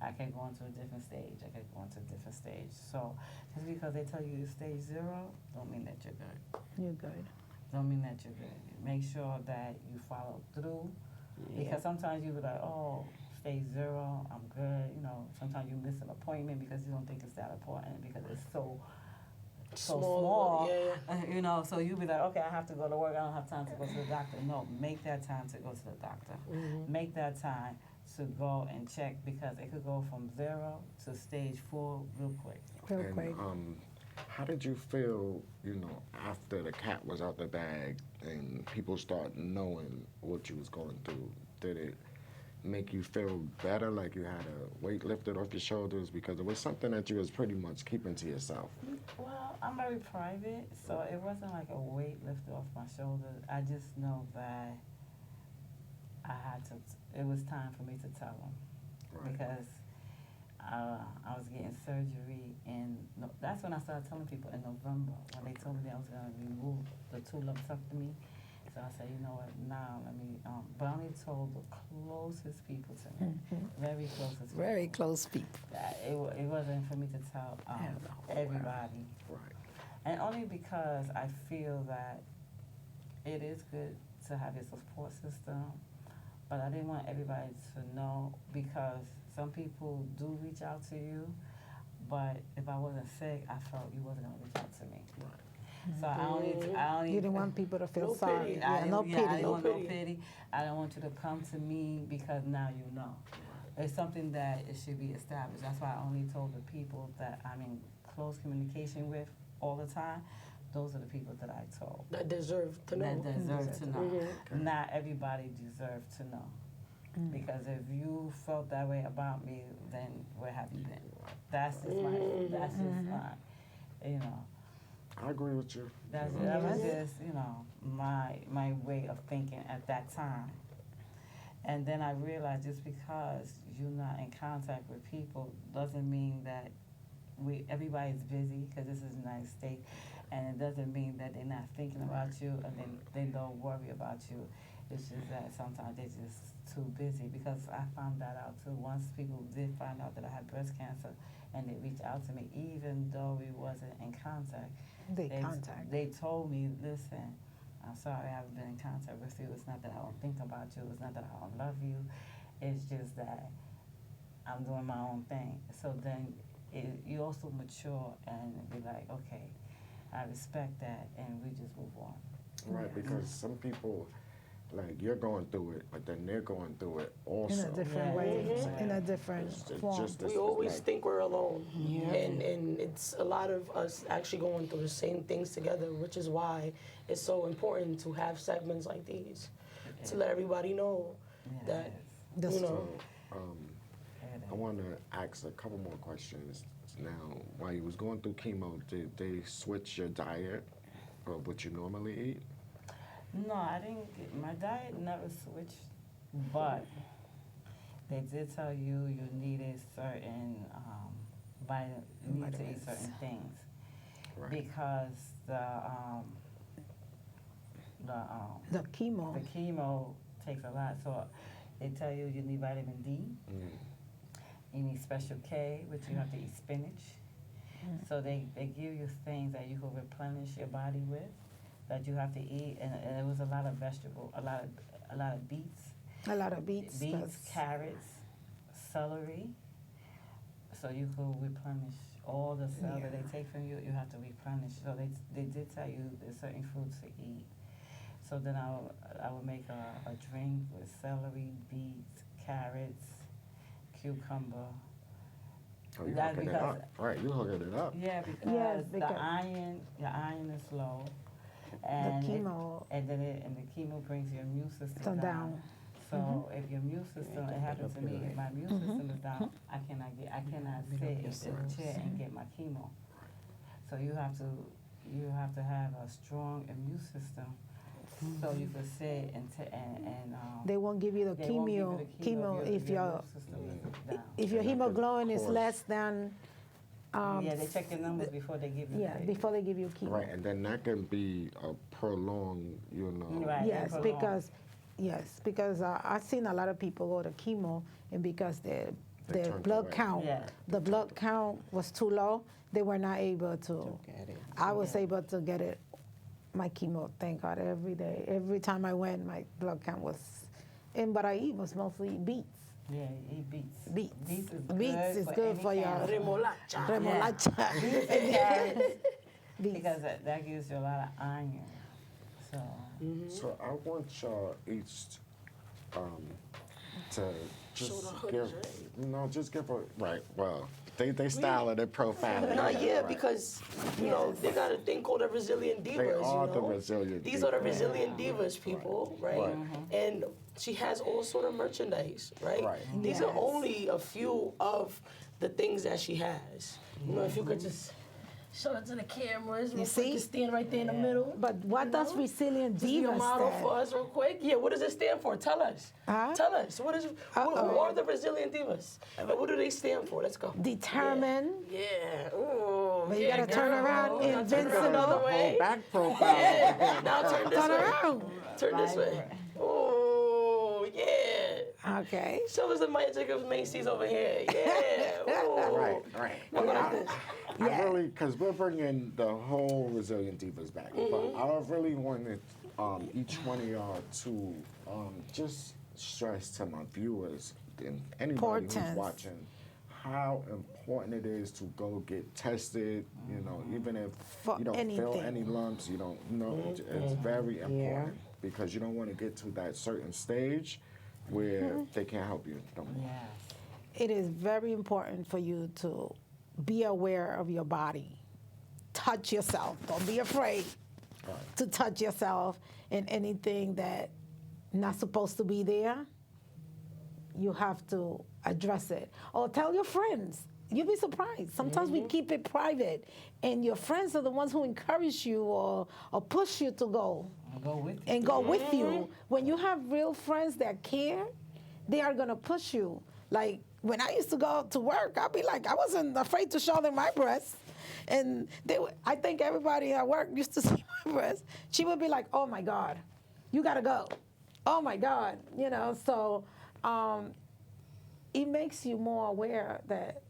I could go into a different stage. So just because they tell you it's stage 0, don't mean that you're good. You're good. Don't mean that you're good. Make sure that you follow through. Because sometimes you be like, stage 0, I'm good. Sometimes you miss an appointment because you don't think it's that important because it's so small. Yeah. So you be like, okay, I have to go to work. I don't have time to go to the doctor. No, make that time to go to the doctor. Make that time to go and check because it could go from 0 to stage 4 real quick. Real And quick. how did you feel, after the cat was out the bag and people start knowing what you was going through? Did it make you feel better, like you had a weight lifted off your shoulders, because it was something that you was pretty much keeping to yourself? Well, I'm very private, so it wasn't like a weight lifted off my shoulders. I just know that I had to. It was time for me to tell them Right. because I was getting surgery in. That's when I started telling people in November when they told me I was going to remove the 2 lumpectomy. So I said, you know what, now let me. But I only told the closest people to me, very closest. Very people. close people. That it wasn't for me to tell everybody. Right. And only because I feel that it is good to have your support system, but I didn't want everybody to know because some people do reach out to you, but if I wasn't sick, I felt you wasn't gonna reach out to me. Right. So I only. You didn't want people to feel No sorry. pity. Yeah, no I pity. didn't want no pity. pity. I don't want you to come to me because now you know. It's something that it should be established. That's why I only told the people that I'm in close communication with all the time. Those are the people that I told. That deserve to know. That deserve to know. Mhm. Not everybody deserves to know. Because if you felt that way about me, then where have you been? That's just my, you know. I agree with you. That was just, you know, my way of thinking at that time. And then I realized just because you're not in contact with people doesn't mean that everybody's busy, because this is the United States, and it doesn't mean that they're not thinking about you and they don't worry about you. It's just that sometimes they're just too busy, because I found that out too. Once people did find out that I had breast cancer and they reached out to me, even though we wasn't in contact, they told me, listen, I'm sorry I haven't been in contact with you. It's not that I don't think about you. It's not that I don't love you. It's just that I'm doing my own thing. So then you also mature and be like, okay, I respect that, and we just move on. Right, because some people, like, you're going through it, but then they're going through it also. In a different way, in a different form. We always think we're alone, and it's a lot of us actually going through the same things together, which is why it's so important to have segments like these to let everybody know that, you know. I want to ask a couple more questions. Now, while you was going through chemo, did they switch your diet of what you normally eat? No, I didn't. My diet never switched, but they did tell you needed certain you need to eat certain things, because The chemo. the chemo takes a lot. So they tell you need vitamin D. You need special K, which you have to eat spinach. So they give you things that you can replenish your body with, that you have to eat, and it was a lot of vegetable, a lot of beets. A lot of beets. Carrots, celery. So you could replenish all the cells that they take from you. You have to replenish. So they did tell you there's certain foods to eat. So then I would make a drink with celery, beets, carrots, cucumber. Oh, you hooking it up. Right, you hooking it up. Yeah, because your iron is low, and the chemo, and the chemo brings your immune system down. So if your immune system, it happened to me, if my immune system is down, I cannot sit in the chair and get my chemo. So you have to have a strong immune system. So you could sit and they won't give you the chemo if your hemoglobin is less than. They check your numbers before they give you. Yeah, before they give you chemo. Right, and then that can be a prolonged, Right, Yes, because I've seen a lot of people go to chemo, and because their blood count, the blood count was too low, they were not able to. I was able to get it. My chemo, thank God, every day. Every time I went, my blood count was, and what I eat was mostly beets. Yeah, eat beets. Beets is good for your remolacha. Because that gives you a lot of iron. So. So I want y'all each to just give a, well, They style it, they profile it. Nah, yeah, Right. because you know they got a thing called the resilient divas. They are you the know? resilient These are the divas. resilient divas, people, right? And she has all sort of merchandise, right? Right. These are only a few of the things that she has. You know, if you could just show it to the cameras, real quick, see? you stand right there in the middle. But what does resilient Just be a divas model stand? for us real quick. Yeah, what does it stand for? Tell us. Huh? Tell us. What who are the resilient divas? And what do they stand for? Let's go. Determined. Yeah. Ooh. But you yeah, gotta turn girl. around, Now turn invincible. around another way. Whole back profile. Yeah. Now turn this Turn way. around. Turn this way. Oh, yeah. Okay. Show us the magic of Macy's over here. Yeah. Ooh. Right. Look at this. I really, because we're bringing the whole Resilient Divas back, but I really wanted each one of y'all to just stress to my viewers and anybody who's Importance. watching how important it is to go get tested. You know, even if For you don't feel anything. any lumps, you don't know. It's very important because you don't want to get to that certain stage where they can't help you no more. It is very important for you to be aware of your body. Touch yourself. Don't be afraid to touch yourself, and anything that not supposed to be there, you have to address it. Or tell your friends. You'll be surprised. Sometimes we keep it private, and your friends are the ones who encourage you or push you to go. Go with you. When you have real friends that care, they are gonna push you. Like when I used to go to work, I'd be like, I wasn't afraid to show them my breasts. And I think everybody at work used to see my breasts. She would be like, oh my God, you gotta go. Oh my God, you know, so it makes you more aware that,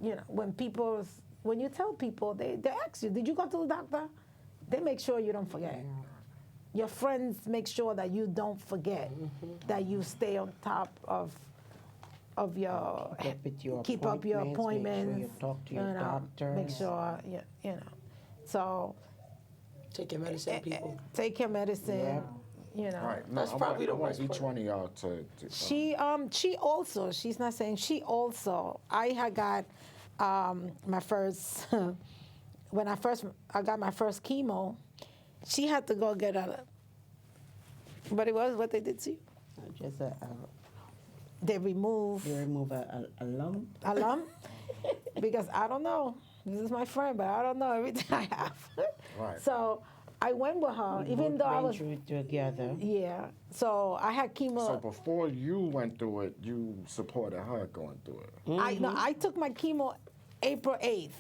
you know, when you tell people, they ask you, did you go to the doctor? They make sure you don't forget. Your friends make sure that you don't forget, that you stay on top of your, keep up your appointments. Make sure you talk to your doctor. Make sure, you know. So Take your medicine, people. take your medicine, you know. Right. No, That's probably the I want worst each part. one of y'all to She also, she's not saying, she also, I had got my first, when I got my first chemo, she had to go get but it was what they did to you. Just They remove you remove a lump. a lump because I don't know. This is my friend, but I don't know everything I have. Right. So I went with her, even though I was, through it together. yeah. So I had chemo. So before you went through it, you supported her going through it. I took my chemo April 8th,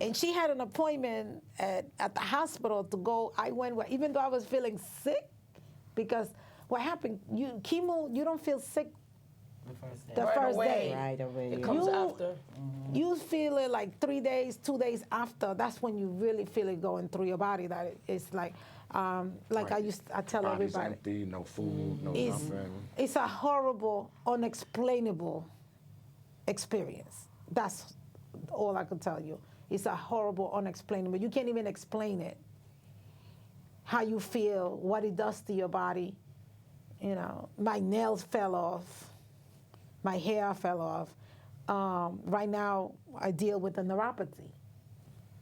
and she had an appointment at the hospital to go. I went, even though I was feeling sick, because what happened, chemo, you don't feel sick the Right first away. day. Right away. It comes You- after. You feel it like 3 days, 2 days after. That's when you really feel it going through your body. That it's like Right. I tell Body's everybody. empty, no food, no It's, nothing. it's a horrible, unexplainable experience. That's all I can tell you. It's a horrible, unexplainable. You can't even explain it. How you feel, what it does to your body. You know, my nails fell off. My hair fell off. Right now, I deal with the neuropathy.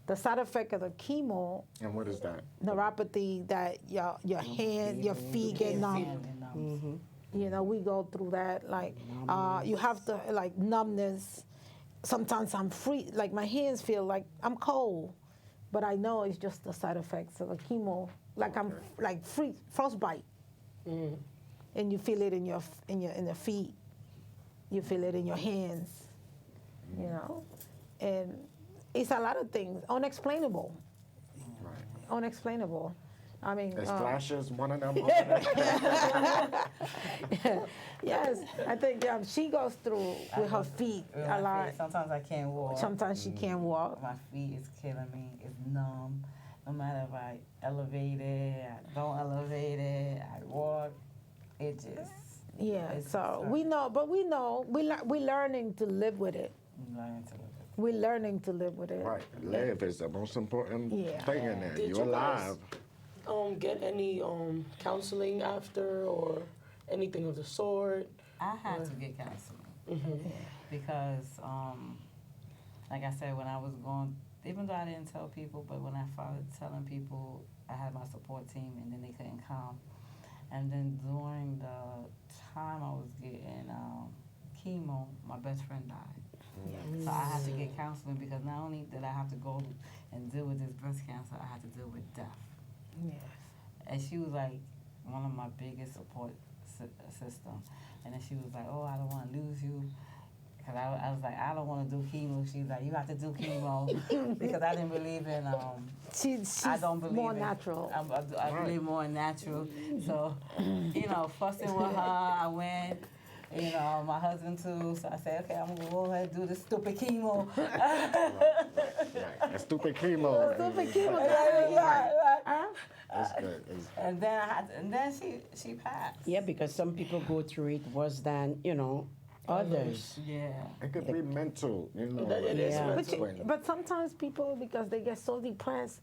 The side effect of the chemo, And what is that? neuropathy, that your hand, your feet get numb. You know, we go through that. Like, you have to, like, numbness. Sometimes I'm free, like my hands feel like I'm cold, but I know it's just the side effects of the chemo. Like I'm like frostbite, and you feel it in your feet. You feel it in your hands. You know, and it's a lot of things unexplainable. Right. Unexplainable. I mean, Is flashes one of them? Over there? yes, I think she goes through with her feet With a my lot. feet, sometimes I can't walk. Sometimes she can't walk. My feet is killing me. It's numb. No matter if I elevate it, I don't elevate it, I walk. It just. Yeah. it's So just we know we're learning to live with it. I'm learning to live with it. We're learning to live with it. Right. Live is the most important Yeah. thing in there. Did You're you guys- alive. Get any counseling after or anything of the sort? I had to get counseling because like I said, when I was going, even though I didn't tell people, but when I started telling people, I had my support team, and then they couldn't come. And then during the time I was getting chemo, my best friend died. Yes. So I had to get counseling because not only did I have to go and deal with this breast cancer, I had to deal with death. Yes. And she was like one of my biggest support system. And then she was like, "Oh, I don't want to lose you." Because I was like, "I don't want to do chemo." She's like, "You have to do chemo." Because I didn't believe in, She's I don't believe more in, natural. I believe more in natural. So, fussing with her, I went. My husband too. So I said, "Okay, I'm gonna go ahead and do this stupid chemo." Right. Stupid chemo. Stupid chemo. That's good. And then she passed. Yeah, because some people go through it worse than, others. Yeah. It could be mental, It is Yeah. mental. But sometimes people, because they get so depressed,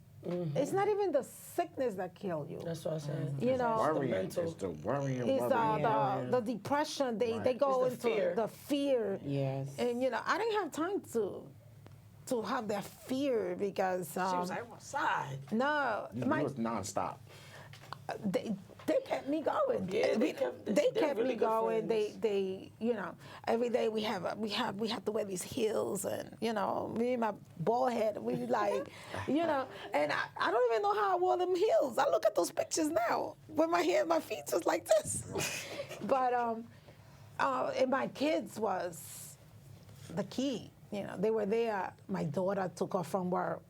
it's not even the sickness that kill you. That's what I said. You know, Worrying. mental. It's the worrying. it's worrying. the depression. They Right. go It's the into fear. the fear. Yes. And I didn't have time to have that fear because She was like, I'm outside. no, It was nonstop. they kept me going. Yeah, they They they're kept really me good going. friends. They every day we have to wear these heels, and me and my bald head, we like and I don't even know how I wore them heels. I look at those pictures now with my feet just like this. But and my kids was the key. They were there. My daughter took off from work.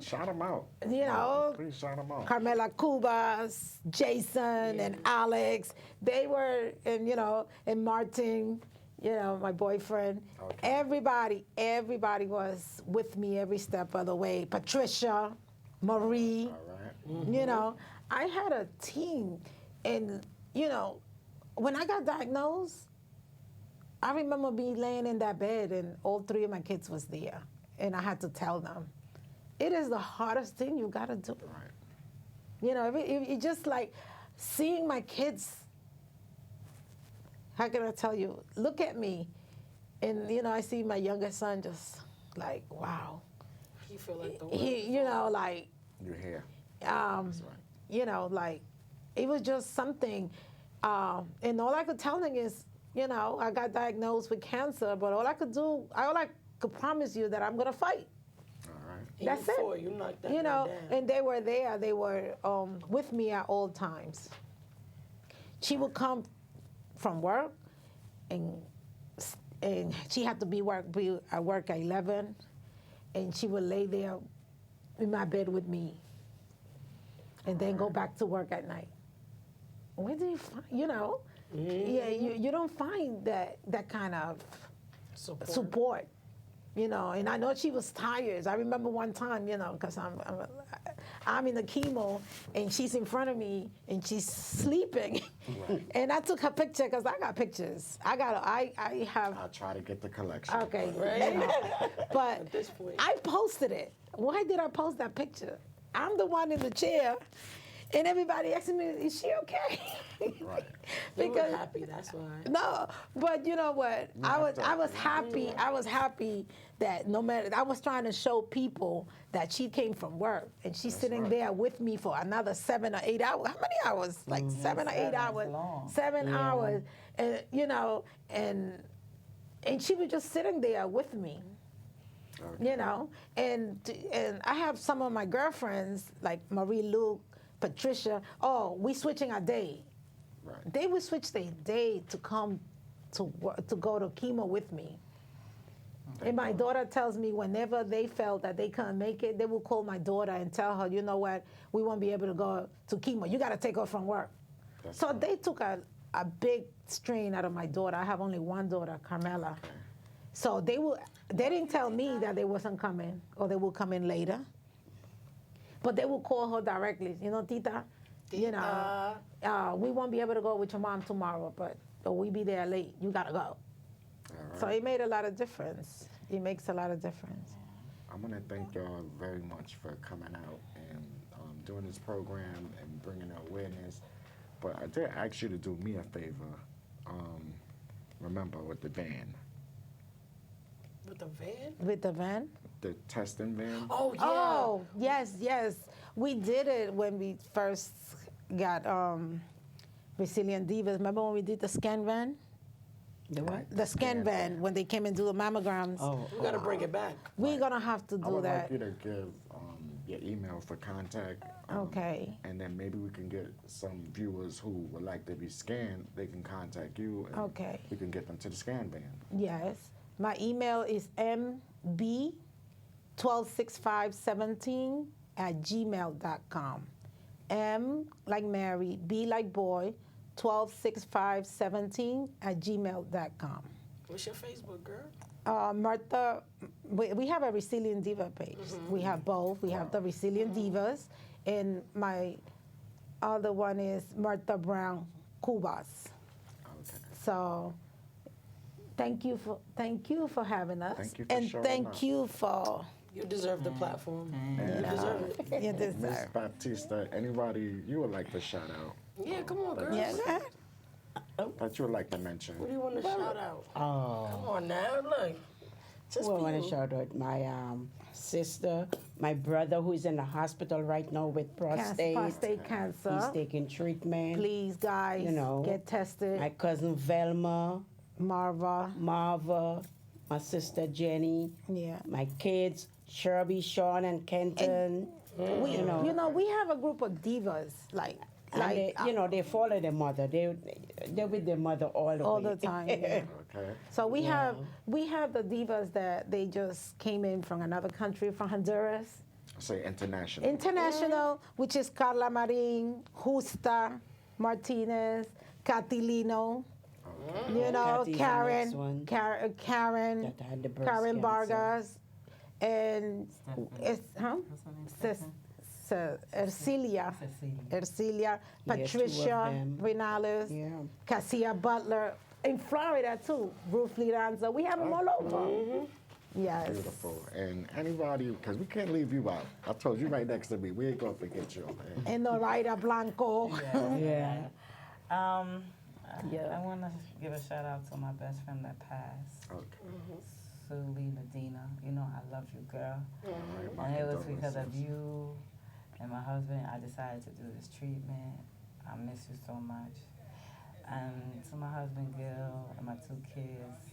Shout them out. Please shout them out. Carmela Cubas, Jason, and Alex. They were, and Martin, my boyfriend. Okay. Everybody was with me every step of the way. Patricia, Marie. All right. I had a team. And, when I got diagnosed, I remember me laying in that bed and all three of my kids was there. And I had to tell them, it is the hardest thing you gotta do. Right. It just like seeing my kids, how can I tell you, look at me. And, I see my youngest son just like, wow. You feel like the world. Like, You're here. That's right. Like, it was just something. And all I could tell them is, I got diagnosed with cancer, but all I could promise you that I'm gonna fight. All right. And That's you it. fought, you knocked that man down. And they were there. They were with me at all times. She would come from work, and she had to be at work at 11, and she would lay there in my bed with me, and then go back to work at night. Where do you find, Yeah, you don't find that kind of support. And I know she was tired. I remember one time, because I'm in the chemo, and she's in front of me, and she's sleeping. Right. And I took her picture, because I got pictures. I have. I'll try to get the collection. Okay, Right. But At this point. I posted it. Why did I post that picture? I'm the one in the chair, and everybody asking me, "Is she okay?" Right. You were happy, that's why. No, but you know what? I was happy. Yeah. I was happy that no matter. I was trying to show people that she came from work and she's sitting right. there with me for another 7 or 8 hours. How many hours? Like 7 or 8 7 is hours. long. 7 hours, and and she was just sitting there with me. Okay. And I have some of my girlfriends like Marie Luke, Patricia. Oh, we switching our day. Right. They would switch their day to come to go to chemo with me. And my daughter tells me whenever they felt that they couldn't make it, they would call my daughter and tell her, you know what, we won't be able to go to chemo. You got to take her from work. That's So right. they took a big strain out of my daughter. I have only one daughter, Carmela. So they didn't tell me that they wasn't coming or they would come in later. But they would call her directly, Tita, we won't be able to go with your mom tomorrow, but we be there late. You got to go. All right. So it made a lot of difference. It makes a lot of difference. I'm going to thank y'all very much for coming out and doing this program and bringing awareness. But I did ask you to do me a favor. Remember, with the band. With the van? with the van. The testing van. Oh, yeah. Oh, yes, yes. We did it when we first got Resilient Divas. Remember when we did the scan van? The what? The scan van, when they came and do the mammograms. Oh, We got to bring it back. We're going to have to I do would that. like you to give your email for contact. Okay. And then maybe we can get some viewers who would like to be scanned. They can contact you. And Okay. we can get them to the scan van. Yes. My email is mb126517@gmail.com. M like Mary, B like boy, 126517@gmail.com. What's your Facebook, girl? Martha, we have a Resilient Diva page. We have both. We have the Resilient Divas, and my other one is Martha Brown Cubas. Okay. So, thank you for having us, Thank you for and showing thank up. you for You deserve the platform. And, You deserve it. you Miss deserve. Baptista, anybody you would like to shout out Yeah, come on, girl. Yeah, go ahead. that you would like to mention? What do you want to shout out? oh. Come on now, look. Just Well, I for want you. to shout out my sister, my brother who is in the hospital right now with prostate. Prostate cancer. He's taking treatment. Please, guys, You know, get tested. My cousin Velma, Marva. Marva, my sister Jenny, Yeah. my kids, Sherby, Sean, and Kenton. We, you know, we have a group of divas, like and they, they follow their mother. They're with their mother all the all way. the time. Yeah. Okay. So we have the divas that they just came in from another country, from Honduras. Say international. International, which is Carla Marin, Justa Martinez, Catilino, you know, Cathy's the next Karen, one. Karen, That had the breast Karen cancer. Vargas, and Ercilia, Cecilia. Yeah, two of Patricia them. Renales, Yeah. Cassia Butler, in Florida too, Ruth Liranza. We have them all over. Yes. Beautiful. And anybody, because we can't leave you out. I told you right next to me. We ain't going to forget you. Man. And Noraida Blanco. Yeah. Yeah. I want to give a shout out to my best friend that passed, Okay. Sue Lee Medina. You know, I love you, girl. All right, my And it was because of condolences. you and my husband, I decided to do this treatment. I miss you so much. And to my husband, Gil, and my two kids,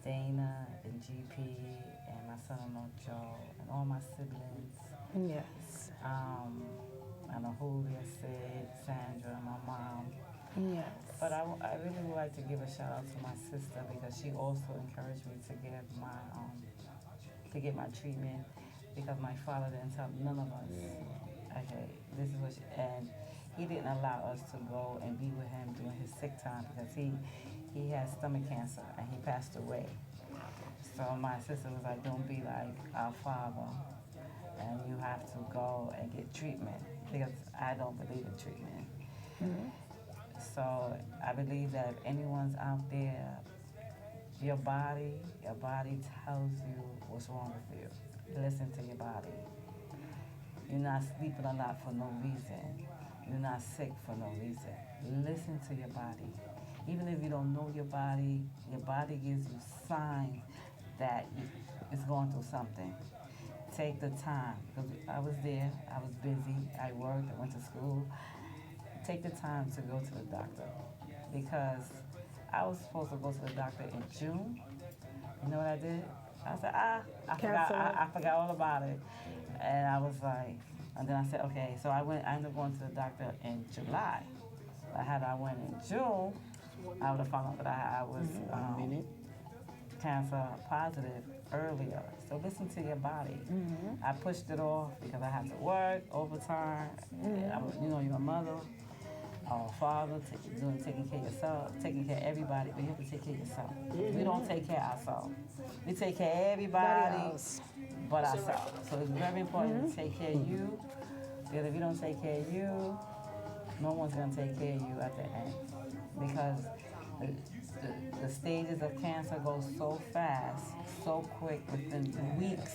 Dana and GP, and my son-in-law, Joe, and all my siblings. Yes. I know Julia, Sid, Sandra, my mom. Yes. But I really would like to give a shout out to my sister because she also encouraged me to get my treatment because my father didn't tell none of us. Okay, this is what and he didn't allow us to go and be with him during his sick time because he had stomach cancer and he passed away. So my sister was like, don't be like our father and you have to go and get treatment because I don't believe in treatment. So I believe that if anyone's out there, your body tells you what's wrong with you. Listen to your body. You're not sleeping a lot for no reason. You're not sick for no reason. Listen to your body. Even if you don't know your body gives you signs that it's going through something. Take the time, because I was there, I was busy, I worked, I went to school. Take the time to go to the doctor because I was supposed to go to the doctor in June. You know what I did? I said, I forgot all about it. And I was like, and then I said, okay. So I ended up going to the doctor in July. But had I went in June, I would have found out that I was cancer positive earlier. So listen to your body. I pushed it off because I had to work overtime. You're a mother. Our father, taking care of yourself, taking care of everybody, but you have to take care of yourself. We don't take care of ourselves. We take care of everybody but ourselves. So it's very important to take care of you, because if you don't take care of you, no one's going to take care of you at the end. Because the stages of cancer go so fast, so quick, within weeks,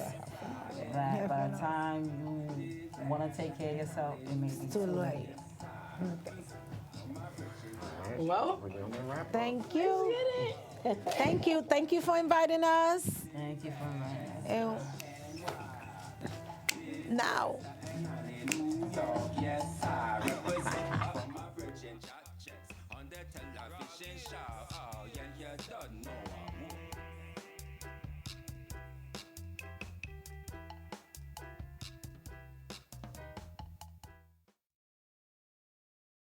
that by the time you want to take care of yourself, it may be too late. Well, We're gonna wrap up. Thank you. Thank you for inviting us. Thank you for inviting us. And now. So, yes, I